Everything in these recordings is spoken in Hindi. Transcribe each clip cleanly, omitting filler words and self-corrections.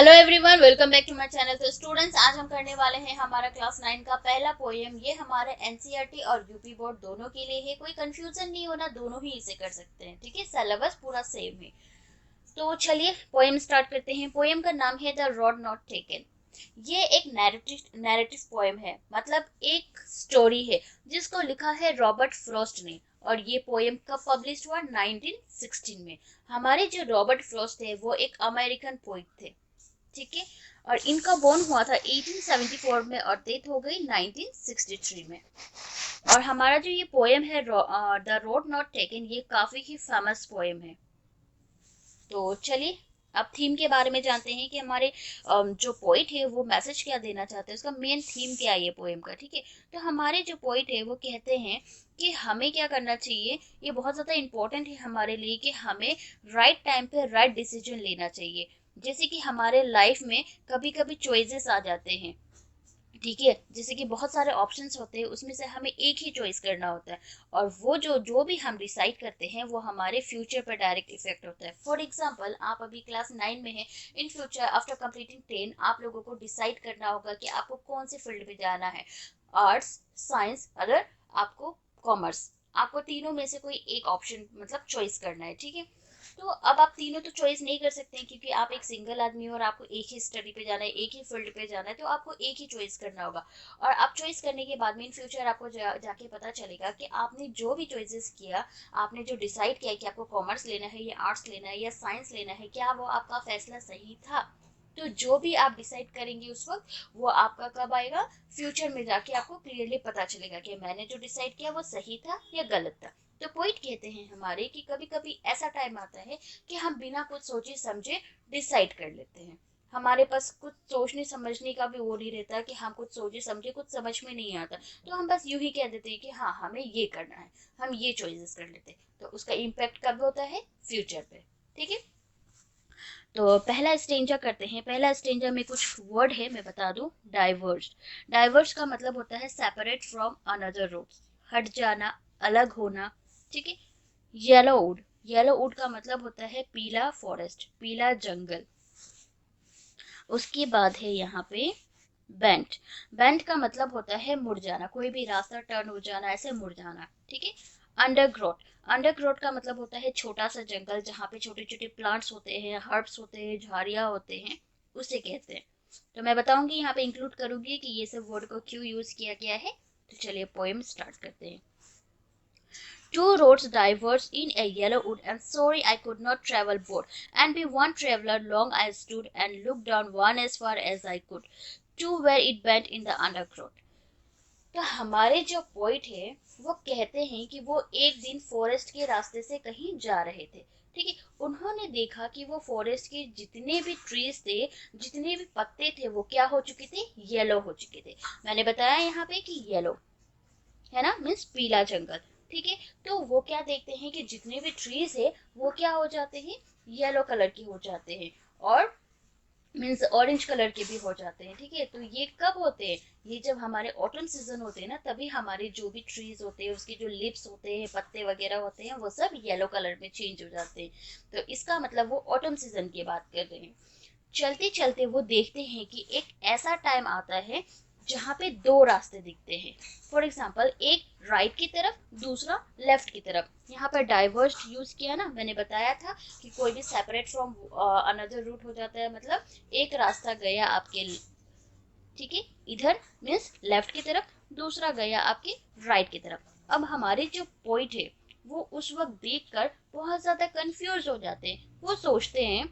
Hello everyone, welcome back to my channel. तो स्टूडेंट्स, आज हम करने वाले हैं हमारा क्लास 9 का पहला पोएम। ये हमारे एनसीईआरटी और यूपी बोर्ड दोनों के लिए है। कोई कंफ्यूजन नहीं होना, दोनों ही इसे कर सकते हैं। ठीक है, सिलेबस पूरा सेम है। तो चलिए पोएम स्टार्ट करते हैं। पोएम का नाम है द रोड नॉट टेकन। ये एक नैरेटिव पोएम है, मतलब एक स्टोरी है जिसको लिखा है रॉबर्ट फ्रॉस्ट ने। और ये पोएम कब पब्लिश हुआ? 1916 में। हमारे जो रॉबर्ट फ्रॉस्ट है वो एक अमेरिकन पोइट थे। ठीक है, और इनका बोर्न हुआ था 1874 में और डेथ हो गई 1963 में। और हमारा जो ये पोएम है द रोड नॉट टेकन, ये काफी ही फेमस पोएम है। तो चलिए अब थीम के बारे में जानते हैं कि हमारे जो पोइट है वो मैसेज क्या देना चाहते हैं, उसका मेन थीम क्या है ये पोएम का। ठीक है, तो हमारे जो पोइट है वो कहते हैं कि हमें क्या करना चाहिए। ये बहुत ज़्यादा इम्पोर्टेंट है हमारे लिए कि हमें राइट टाइम पे राइट डिसीजन लेना चाहिए। जैसे कि हमारे लाइफ में कभी कभी चॉइसेस आ जाते हैं। ठीक है, जैसे कि बहुत सारे ऑप्शंस होते हैं, उसमें से हमें एक ही चॉइस करना होता है। और वो जो जो भी हम डिसाइड करते हैं वो हमारे फ्यूचर पर डायरेक्ट इफेक्ट होता है। फॉर एग्जांपल, आप अभी क्लास 9 में हैं। इन फ्यूचर आफ्टर कंप्लीटिंग 10 आप लोगों को डिसाइड करना होगा कि आपको कौन से फील्ड में जाना है, आर्ट्स, साइंस, अगर आपको कॉमर्स। आपको तीनों में से कोई एक ऑप्शन मतलब चॉइस करना है। ठीक है, तो अब आप तीनों तो चॉइस नहीं कर सकते हैं, क्योंकि आप एक सिंगल आदमी हो और आपको एक ही स्टडी पे जाना है, एक ही फील्ड पे जाना है, तो आपको एक ही चॉइस करना होगा। और आप चॉइस करने के बाद में इन फ्यूचर आपको जाके पता चलेगा कि आपने जो भी चॉइसेस किया, आपने जो डिसाइड किया कि आपको कॉमर्स लेना है या आर्ट्स लेना है या साइंस लेना है, क्या वो आपका फैसला सही था। तो जो भी आप डिसाइड करेंगे उस वक्त, वो आपका कब आएगा? फ्यूचर में जाके आपको क्लियरली पता चलेगा कि मैंने जो डिसाइड किया वो सही था या गलत था। तो पॉइंट कहते हैं हमारे कि कभी कभी ऐसा टाइम आता है कि हम बिना कुछ सोचे समझे डिसाइड कर लेते हैं। हमारे पास कुछ सोचने समझने का भी वो नहीं रहता कि हम कुछ सोचे समझे, कुछ समझ में नहीं आता, तो हम बस यूं ही कह देते हैं कि हाँ हमें ये करना है, हम ये चॉइसेस कर लेते हैं। तो उसका इम्पैक्ट कब होता है? फ्यूचर पे। ठीक है, तो पहला स्टेंजा करते हैं। पहला स्टेंजा में कुछ वर्ड है, मैं बता दूं। डाइवर्स। डाइवर्स का मतलब होता है सेपरेट फ्रॉम अनदर रूट्स, हट जाना, अलग होना। ठीक है, येलो वुड। येलो वुड का मतलब होता है पीला फॉरेस्ट, पीला जंगल। उसके बाद है यहाँ पे बेंट। बेंट का मतलब होता है मुड़ जाना, कोई भी रास्ता टर्न हो जाना, ऐसे मुड़ जाना। ठीक है, अंडरग्रोथ। अंडरग्रोथ का मतलब होता है छोटा सा जंगल जहाँ पे छोटे छोटे प्लांट्स होते हैं, हर्ब्स होते हैं, झाड़ियाँ होते हैं, उसे कहते हैं। तो मैं बताऊंगी यहाँ पे इंक्लूड करूंगी कि ये सब वर्ड को क्यों यूज किया गया है। तो चलिए पोएम स्टार्ट करते हैं। Two roads diverged in a yellow wood, and sorry I could not travel both. And be one traveller, long I stood, and looked down one as far as I could, to where it bent in the undergrowth. तो हमारे जो पोइट है वो कहते हैं कि वो एक दिन फॉरेस्ट के रास्ते से कहीं जा रहे थे। ठीक है, उन्होंने देखा कि वो फॉरेस्ट के जितने भी ट्रीज थे, जितने भी पत्ते थे, वो क्या हो चुके थे? येलो हो चुके थे। मैंने बताया यहाँ पे कि येलो है ना, मीन्स पीला जंगल। ठीक है, तो वो क्या देखते हैं कि जितने भी ट्रीज है वो क्या हो जाते हैं? येलो कलर के हो जाते हैं, और मीन्स ऑरेंज कलर के भी हो जाते हैं। ठीक है, तो ये कब होते हैं? ये जब हमारे ऑटम सीजन होते हैं ना, तभी हमारे जो भी ट्रीज होते हैं, उसके जो लिप्स होते हैं, पत्ते वगैरह होते हैं, वो सब येलो कलर में चेंज हो जाते हैं। तो इसका मतलब वो ऑटम सीजन की बात कर रहे हैं। चलते चलते वो देखते हैं कि एक ऐसा टाइम आता है जहाँ पे दो रास्ते दिखते हैं। फॉर एग्जाम्पल, एक राइट की तरफ, दूसरा लेफ्ट की तरफ। यहाँ पर डाइवर्स यूज किया ना, मैंने बताया था कि कोई भी सेपरेट फ्रॉम अनदर रूट हो जाता है, मतलब एक रास्ता गया आपके, ठीक है, इधर मीन्स लेफ्ट की तरफ, दूसरा गया आपके राइट की तरफ। अब हमारे जो पॉइंट है वो उस वक्त देखकर बहुत ज्यादा कंफ्यूज हो जाते हैं। वो सोचते हैं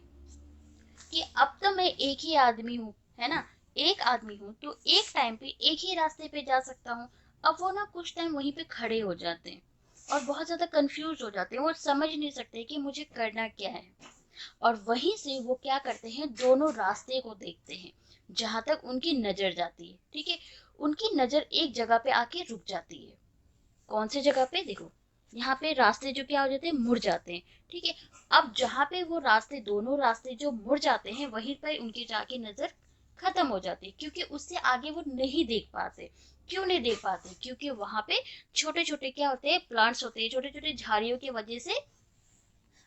कि अब तो मैं एक ही आदमी हूँ, है ना, एक आदमी हूँ तो एक टाइम पे एक ही रास्ते पे जा सकता हूँ। अब वो ना कुछ टाइम वहीं पे खड़े हो जाते हैं और बहुत ज्यादा कंफ्यूज हो जाते हैं। वो समझ नहीं सकते कि मुझे करना क्या है। और वहीं से वो क्या करते हैं, दोनों रास्ते को देखते हैं जहां तक उनकी नजर जाती है। ठीक है, उनकी नजर एक जगह पे आके रुक जाती है। कौन सी जगह पे? देखो, यहाँ पे रास्ते जो क्या हो जाते हैं, मुड़ जाते हैं। ठीक है, अब जहाँ पे वो रास्ते, दोनों रास्ते जो मुड़ जाते हैं, वहीं पर उनकी जाके नजर खत्म हो जाती है, क्योंकि उससे आगे वो नहीं देख पाते। क्यों नहीं देख पाते? क्योंकि वहां पे छोटे छोटे क्या होते हैं, प्लांट्स होते हैं, छोटे छोटे झाड़ियों की वजह से।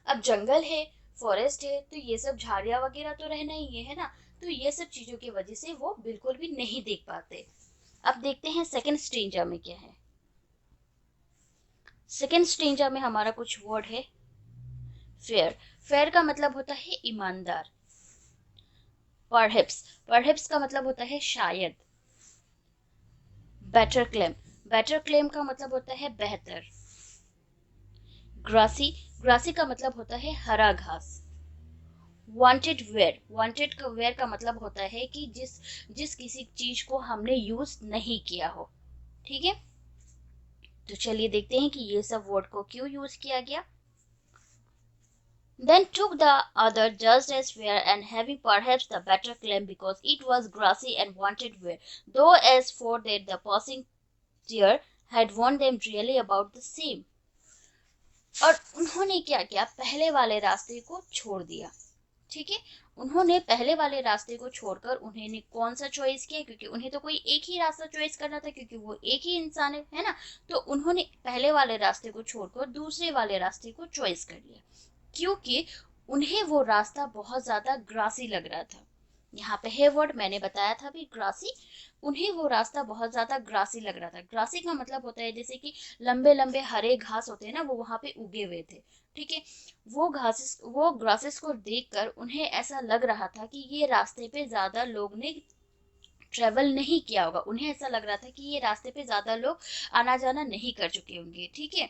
अब जंगल है, फॉरेस्ट है, तो ये सब झाड़ियाँ वगैरह तो रहना ही है ना। तो ये सब चीजों की वजह से वो बिल्कुल भी नहीं देख पाते। अब देखते हैं सेकंड स्ट्रेंजा में क्या है। सेकंड स्ट्रेंजा में हमारा कुछ वर्ड है फेयर। फेयर का मतलब होता है ईमानदार। परहैप्स, परहैप्स का मतलब होता है शायद। बेटर क्लेम, बेटर क्लेम का मतलब होता है बेहतर। ग्रासी, ग्रासी का मतलब होता है हरा घास। वांटेड वेयर, वांटेड का वेयर का मतलब होता है कि जिस जिस किसी चीज को हमने यूज नहीं किया हो। ठीक है, तो चलिए देखते हैं कि ये सब वर्ड को क्यों यूज किया गया। Then took the other just as fair and having perhaps the better claim because it was grassy and wanted wear, though as for that the passing deer had warned them really about the same। और उन्होंने क्या किया, पहले वाले रास्ते को छोड़ दिया। ठीक है, उन्होंने पहले वाले रास्ते को छोड़कर उन्होंने कौन सा चॉइस किया, क्योंकि उन्हें तो कोई एक ही रास्ता चॉइस करना था, क्योंकि वो एक ही इंसान है ना। तो उन्होंने पहले वाले रास्ते को छोड़कर दूसरे वाले रास्ते को चॉइस कर लिया, क्योंकि उन्हें वो रास्ता बहुत ज्यादा ग्रासी लग रहा था। यहाँ पे है वर्ड मैंने बताया था भी, ग्रासी। उन्हें वो रास्ता बहुत ज्यादा ग्रासी लग रहा था। ग्रासी का मतलब होता है जैसे कि लंबे लंबे हरे घास होते हैं ना, वो वहां पे उगे हुए थे। ठीक है, वो ग्रासेस को देखकर उन्हें ऐसा लग रहा था कि ये रास्ते पे ज्यादा लोग ने ट्रेवल नहीं किया होगा। उन्हें ऐसा लग रहा था कि ये रास्ते पे ज्यादा लोग आना जाना नहीं कर चुके होंगे। ठीक है,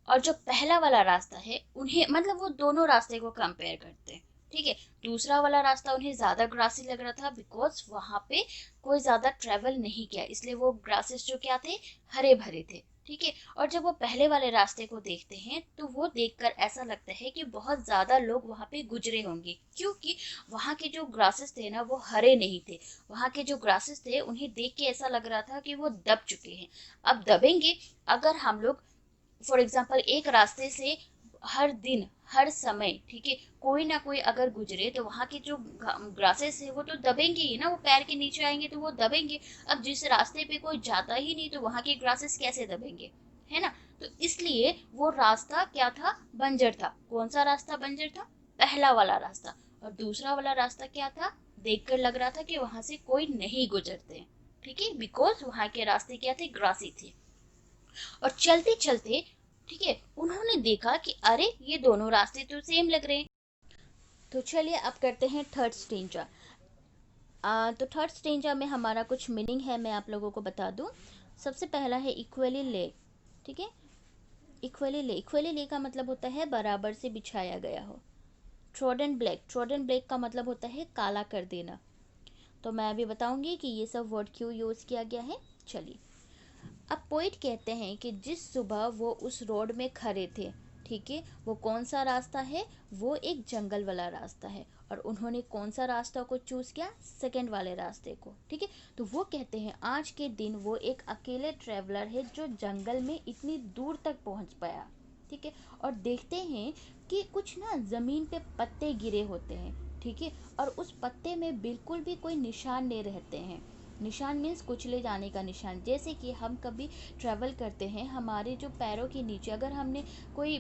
और जो पहला वाला रास्ता है उन्हें, मतलब वो दोनों रास्ते को कंपेयर करते हैं। ठीक है, दूसरा वाला रास्ता उन्हें ज्यादा ग्रासी लग रहा था बिकॉज वहां पे कोई ज्यादा ट्रेवल नहीं किया, इसलिए वो ग्रासेस जो क्या थे, हरे भरे थे। ठीक है, और जब वो पहले वाले रास्ते को देखते हैं तो वो देखकर ऐसा लगता है कि बहुत ज्यादा लोग वहां पे गुजरे होंगे, क्योंकि वहां के जो ग्रासेस थे ना वो हरे नहीं थे। वहां के जो ग्रासेस थे उन्हें देख के ऐसा लग रहा था कि वो दब चुके हैं। अब दबेंगे, अगर हम लोग फॉर एग्जाम्पल एक रास्ते से हर दिन हर समय, ठीक है, कोई ना कोई अगर गुजरे तो वहां के जो ग्रासेस है वो तो दबेंगे ही ना, वो पैर के नीचे आएंगे तो वो दबेंगे। अब जिस रास्ते पे कोई जाता ही नहीं तो वहां के ग्रासेस कैसे दबेंगे, है ना। तो इसलिए वो रास्ता क्या था, बंजर था। कौन सा रास्ता बंजर था, पहला वाला रास्ता। और दूसरा वाला रास्ता क्या था, देखकर लग रहा था कि वहां से कोई नहीं गुजरते। ठीक है, बिकॉज वहां के रास्ते क्या थे, ग्रासी थे। और चलते चलते, ठीक है, उन्होंने देखा कि अरे ये दोनों रास्ते तो सेम लग रहे हैं। तो चलिए अब करते हैं थर्ड स्टेंजा। तो थर्ड स्टेंजा में हमारा कुछ मीनिंग है, मैं आप लोगों को बता दूं। सबसे पहला है इक्वली ले। ठीक है, इक्वली ले, इक्वली ले का मतलब होता है बराबर से बिछाया गया हो। ट्रोडन ब्लैक, ट्रोडन ब्लैक का मतलब होता है काला कर देना। तो मैं अभी बताऊंगी कि ये सब वर्ड क्यों यूज किया गया है। चलिए, अब पोइट कहते हैं कि जिस सुबह वो उस रोड में खड़े थे, ठीक है, वो कौन सा रास्ता है, वो एक जंगल वाला रास्ता है। और उन्होंने कौन सा रास्ता को चूज किया, सेकंड वाले रास्ते को। ठीक है, तो वो कहते हैं आज के दिन वो एक अकेले ट्रेवलर है जो जंगल में इतनी दूर तक पहुंच पाया। ठीक है, और देखते हैं कि कुछ ना जमीन पे पत्ते गिरे होते हैं। ठीक है, और उस पत्ते में बिल्कुल भी कोई निशान नहीं रहते हैं। निशान मीन्स कुचले जाने का निशान। जैसे कि हम कभी ट्रैवल करते हैं, हमारे जो पैरों के नीचे अगर हमने कोई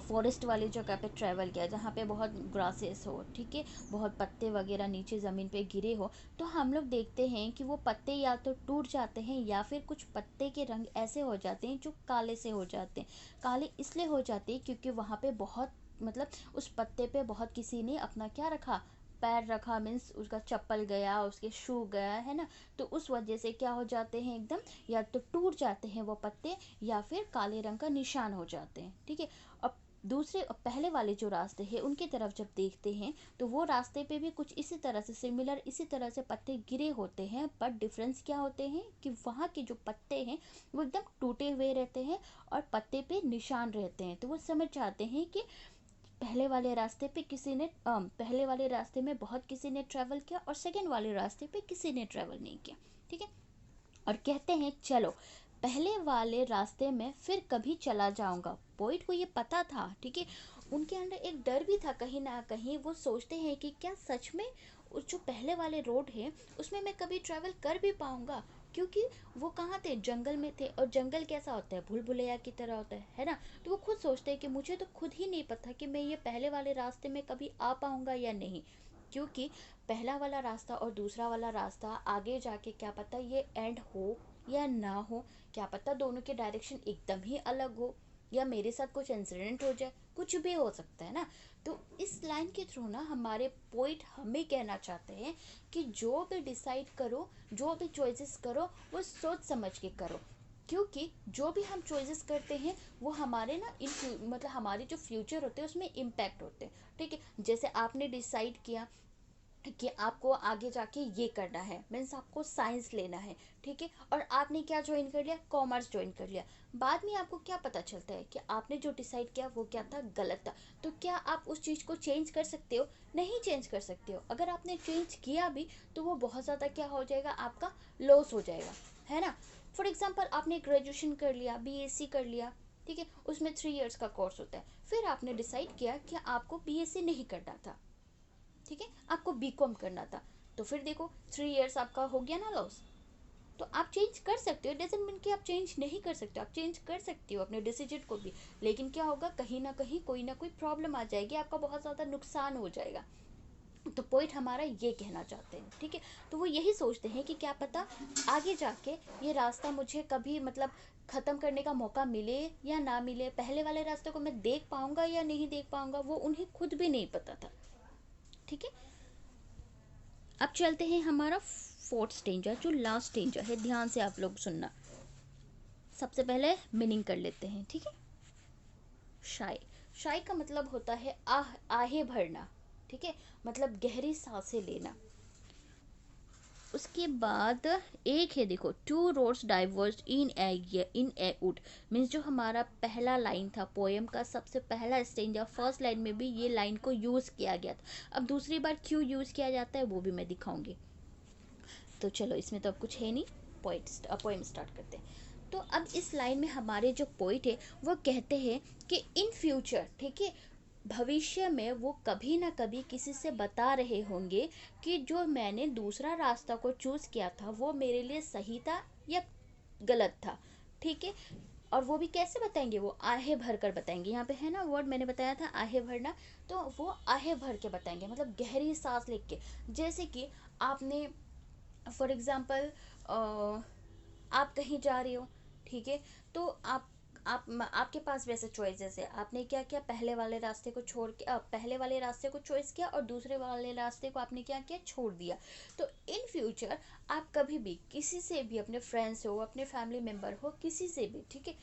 फॉरेस्ट वाली जगह पे ट्रैवल किया जहाँ पे बहुत ग्रासेस हो, ठीक है, बहुत पत्ते वगैरह नीचे ज़मीन पे गिरे हो, तो हम लोग देखते हैं कि वो पत्ते या तो टूट जाते हैं या फिर कुछ पत्ते के रंग ऐसे हो जाते हैं जो काले से हो जाते हैं। काले इसलिए हो जाते हैं क्योंकि वहाँ पे बहुत, मतलब उस पत्ते पे बहुत किसी ने अपना क्या रखा, पैर रखा, मीन्स उसका चप्पल गया, उसके शू गया, है ना। तो उस वजह से क्या हो जाते हैं, एकदम या तो टूट जाते हैं वो पत्ते या फिर काले रंग का निशान हो जाते हैं। ठीक है, अब दूसरे पहले वाले जो रास्ते हैं उनकी तरफ जब देखते हैं तो वो रास्ते पे भी कुछ इसी तरह से सिमिलर, इसी तरह से पत्ते गिरे होते हैं, बट डिफरेंस क्या होते हैं कि वहाँ के जो पत्ते हैं वो एकदम टूटे हुए रहते हैं और पत्ते पे निशान रहते हैं। तो वो समझ जाते हैं कि पहले वाले रास्ते पे किसी ने पहले वाले रास्ते में बहुत किसी ने ट्रैवल किया और सेकंड वाले रास्ते पे किसी ने ट्रैवल नहीं किया। ठीक है, और कहते हैं चलो पहले वाले रास्ते में फिर कभी चला जाऊंगा। पोइट को ये पता था, ठीक है, उनके अंदर एक डर भी था कहीं ना कहीं। वो सोचते हैं कि क्या सच में उस जो पहले वाले रोड है उसमें मैं कभी ट्रैवल कर भी पाऊंगा, क्योंकि वो कहाँ थे, जंगल में थे, और जंगल कैसा होता है, भूल भुलैया की तरह होता है ना। तो वो खुद सोचते हैं कि मुझे तो खुद ही नहीं पता कि मैं ये पहले वाले रास्ते में कभी आ पाऊंगा या नहीं। क्योंकि पहला वाला रास्ता और दूसरा वाला रास्ता आगे जाके क्या पता ये एंड हो या ना हो, क्या पता दोनों के डायरेक्शन एकदम ही अलग हो, या मेरे साथ कुछ इंसिडेंट हो जाए, कुछ भी हो सकता है ना। तो इस लाइन के थ्रू ना हमारे पोइट हमें कहना चाहते हैं कि जो भी डिसाइड करो, जो भी चॉइसेस करो, वो सोच समझ के करो, क्योंकि जो भी हम चॉइसेस करते हैं वो हमारे ना मतलब हमारे जो फ्यूचर होते हैं उसमें इम्पैक्ट होते हैं। ठीक है, जैसे आपने डिसाइड किया कि आपको आगे जाके ये करना है, मीन्स आपको साइंस लेना है, ठीक है, और आपने क्या ज्वाइन कर लिया, कॉमर्स ज्वाइन कर लिया। बाद में आपको क्या पता चलता है कि आपने जो डिसाइड किया वो क्या था, गलत था। तो क्या आप उस चीज़ को चेंज कर सकते हो? नहीं चेंज कर सकते हो। अगर आपने चेंज किया भी तो वो बहुत ज़्यादा क्या हो जाएगा, आपका लॉस हो जाएगा, है ना। फॉर एग्जाम्पल आपने ग्रेजुएशन कर लिया, बीएससी कर लिया, ठीक है, उसमें 3 इयर्स का कोर्स होता है, फिर आपने डिसाइड किया कि आपको बीएससी नहीं करना था, ठीक है, आपको बीकॉम करना था, तो फिर देखो 3 इयर्स आपका हो गया ना लॉस। तो आप चेंज कर सकते हो, डजंट मीन कि आप चेंज नहीं कर सकते, आप चेंज कर सकते हो अपने डिसीजन को भी, लेकिन क्या होगा, कहीं ना कोई प्रॉब्लम आ जाएगी, आपका बहुत ज़्यादा नुकसान हो जाएगा। तो पॉइंट हमारा ये कहना चाहते हैं, ठीक है। तो वो यही सोचते हैं कि क्या पता आगे जाके ये रास्ता मुझे कभी मतलब ख़त्म करने का मौका मिले या ना मिले, पहले वाले रास्ते को मैं देख पाऊंगा या नहीं देख पाऊंगा, वो उन्हें खुद भी नहीं पता था, ठीक है। अब चलते हैं हमारा फोर्थ स्टेंजर, जो लास्ट स्टेंजर है, ध्यान से आप लोग सुनना। सबसे पहले मीनिंग कर लेते हैं, ठीक है। शाय, शाय का मतलब होता है आहे भरना, ठीक है, मतलब गहरी सांसें लेना। उसके बाद एक है, देखो, two roads diverse in a wood, means जो हमारा पहला लाइन था पोएम का, सबसे पहला स्टेंजर, फर्स्ट लाइन में भी ये लाइन को यूज़ किया गया था। अब दूसरी बार क्यों यूज़ किया जाता है वो भी मैं दिखाऊंगी। तो चलो, इसमें तो अब कुछ है नहीं, पोएम स्टार्ट करते हैं। तो अब इस लाइन में हमारे जो पोइट है वो कहते हैं कि इन फ्यूचर, ठीक है, भविष्य में वो कभी ना कभी किसी से बता रहे होंगे कि जो मैंने दूसरा रास्ता को चूज़ किया था वो मेरे लिए सही था या गलत था, ठीक है। और वो भी कैसे बताएंगे, वो आहे भर कर बताएंगे। यहाँ पे है ना वर्ड मैंने बताया था, आहे भरना, तो वो आहे भर के बताएंगे, मतलब गहरी सांस लेके। जैसे कि आपने फॉर एग्ज़ाम्पल आप कहीं जा रहे हो, ठीक है, तो आपके पास वैसे चॉइसेस है, आपने क्या किया, पहले वाले रास्ते को छोड़ के पहले वाले रास्ते को चॉइस किया और दूसरे वाले रास्ते को आपने क्या किया, छोड़ दिया। तो इन फ्यूचर आप कभी भी किसी से भी, अपने फ्रेंड्स हो, अपने फैमिली मेम्बर हो, किसी से भी, ठीक है,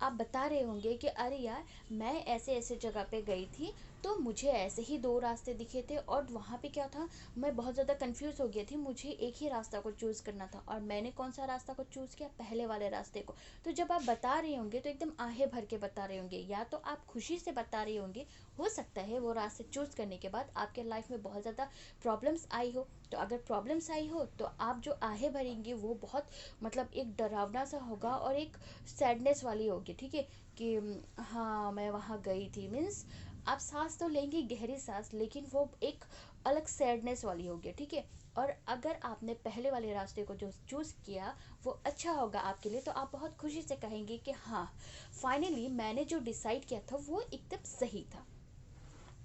आप बता रहे होंगे कि अरे यार मैं ऐसे ऐसे जगह पे गई थी, तो मुझे ऐसे ही 2 रास्ते दिखे थे और वहाँ पे क्या था, मैं बहुत ज़्यादा कंफ्यूज हो गई थी, मुझे एक ही रास्ता को चूज़ करना था और मैंने कौन सा रास्ता को चूज़ किया, पहले वाले रास्ते को। तो जब आप बता रहे होंगे तो एकदम आहे भर के बता रहे होंगे, या तो आप खुशी से बता रहे होंगे, हो सकता है वो रास्ते चूज़ करने के बाद आपके लाइफ में बहुत ज़्यादा प्रॉब्लम्स आई हो, तो अगर प्रॉब्लम्स आई हो तो आप जो आहे भरेंगे वो बहुत मतलब एक डरावना सा होगा और एक सैडनेस वाली होगी, ठीक है, कि हाँ मैं वहाँ गई थी, मीन्स आप सांस तो लेंगे गहरी सांस, लेकिन वो एक अलग सैडनेस वाली होगी, ठीक है। और अगर आपने पहले वाले रास्ते को जो चूज़ किया वो अच्छा होगा आपके लिए, तो आप बहुत खुशी से कहेंगे कि हाँ फाइनली मैंने जो डिसाइड किया था वो एकदम सही था।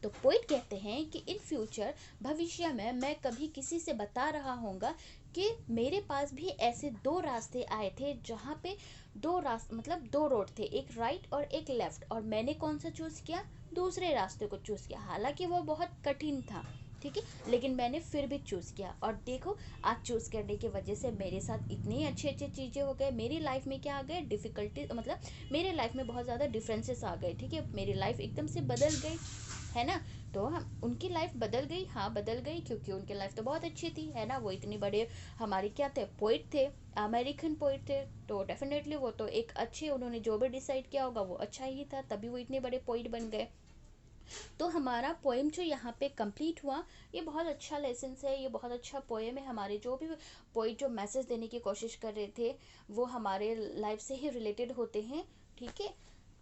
तो पोइट कहते हैं कि इन फ्यूचर, भविष्य में मैं कभी किसी से बता रहा होऊंगा कि मेरे पास भी ऐसे 2 रास्ते आए थे, जहाँ पे 2 रास्ते मतलब 2 रोड थे, एक राइट और एक लेफ्ट, और मैंने कौन सा चूज़ किया, दूसरे रास्ते को चूज़ किया, हालांकि वो बहुत कठिन था, ठीक है, लेकिन मैंने फिर भी चूज़ किया, और देखो आज चूज़ करने की वजह से मेरे साथ इतनी अच्छी अच्छी चीज़ें हो गए, मेरी लाइफ में क्या आ गए, डिफ़िकल्टी, मतलब मेरे लाइफ में बहुत ज़्यादा डिफरेंसेस आ गए, ठीक है, मेरी लाइफ एकदम से बदल गई, है ना। तो हम उनकी लाइफ बदल गई, हाँ बदल गई, क्योंकि उनकी लाइफ तो बहुत अच्छी थी, है ना, वो इतने बड़े हमारे क्या थे, पोइट थे, अमेरिकन पोइट थे, तो डेफिनेटली वो तो एक अच्छे, उन्होंने जो भी डिसाइड किया होगा वो अच्छा ही था, तभी वो इतने बड़े पोइट बन गए। तो हमारा पोएम जो यहाँ पे कंप्लीट हुआ, ये बहुत अच्छा लेसन है, ये बहुत अच्छा पोएम है, हमारे जो भी पोइट जो मैसेज देने की कोशिश कर रहे थे वो हमारे लाइफ से ही रिलेटेड होते हैं, ठीक है।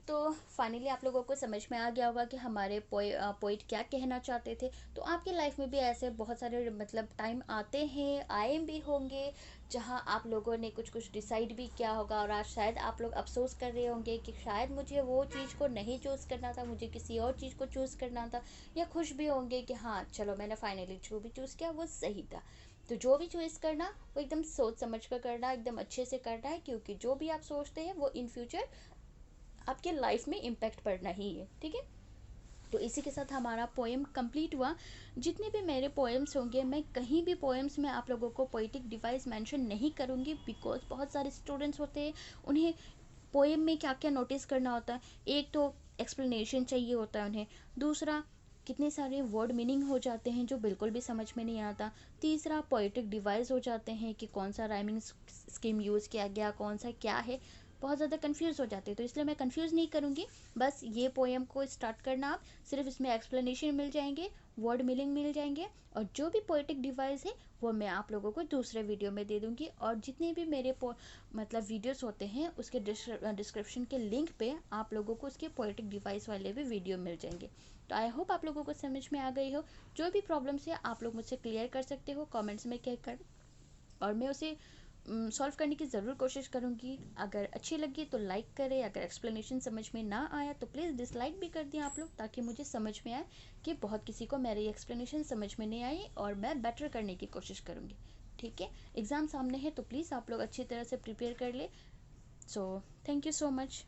तो फाइनली आप लोगों को समझ में आ गया होगा कि हमारे पोइट क्या कहना चाहते थे। तो आपकी लाइफ में भी ऐसे बहुत सारे मतलब टाइम आते हैं, आए भी होंगे, जहाँ आप लोगों ने कुछ कुछ डिसाइड भी किया होगा और आज शायद आप लोग अफसोस कर रहे होंगे कि शायद मुझे वो चीज़ को नहीं चूज़ करना था, मुझे किसी और चीज़ को चूज़ करना था। या खुश भी होंगे कि हाँ चलो मैंने फाइनली जो भी चूज़ किया वो सही था। तो जो भी चॉइस करना वो एकदम सोच समझ कर करना, एकदम अच्छे से करना है, क्योंकि जो भी आप सोचते हैं वो इन फ्यूचर आपके लाइफ में इम्पैक्ट पड़ना ही है। ठीक है, तो इसी के साथ हमारा पोएम कंप्लीट हुआ। जितने भी मेरे पोएम्स होंगे, मैं कहीं भी पोएम्स में आप लोगों को पोइटिक डिवाइस मेंशन नहीं करूँगी, बिकॉज बहुत सारे स्टूडेंट्स होते हैं, उन्हें पोएम में क्या क्या नोटिस करना होता है। एक तो एक्सप्लेनेशन चाहिए होता है उन्हें, दूसरा कितने सारे वर्ड मीनिंग हो जाते हैं जो बिल्कुल भी समझ में नहीं आता, तीसरा पोइटिक डिवाइस हो जाते हैं कि कौन सा राइमिंग स्कीम यूज़ किया गया, कौन सा क्या है, बहुत ज़्यादा कंफ्यूज हो जाते हैं। तो इसलिए मैं कंफ्यूज नहीं करूँगी, बस ये पोएम को स्टार्ट करना आप, सिर्फ इसमें एक्सप्लेनेशन मिल जाएंगे, वर्ड मीनिंग मिल जाएंगे, और जो भी पोइटिक डिवाइस है वो मैं आप लोगों को दूसरे वीडियो में दे दूँगी। और जितने भी मेरे मतलब वीडियोस होते हैं उसके डिस्क्रिप्शन के लिंक पे आप लोगों को उसके पोइटिक डिवाइस वाले भी वीडियो मिल जाएंगे। तो आई होप आप लोगों को समझ में आ गई हो। जो भी प्रॉब्लम्स है आप लोग मुझसे क्लियर कर सकते हो कमेंट्स में कहकर, और मैं उसे सॉल्व करने की ज़रूर कोशिश करूँगी। अगर अच्छी लगी तो लाइक करें, अगर एक्सप्लेनेशन समझ में ना आया तो प्लीज़ डिसलाइक भी कर दिए आप लोग, ताकि मुझे समझ में आए कि बहुत किसी को मेरी एक्सप्लेनेशन समझ में नहीं आई और मैं बेटर करने की कोशिश करूँगी। ठीक है, एग्ज़ाम सामने है तो प्लीज़ आप लोग अच्छी तरह से प्रिपेयर कर ले। So thank you so much.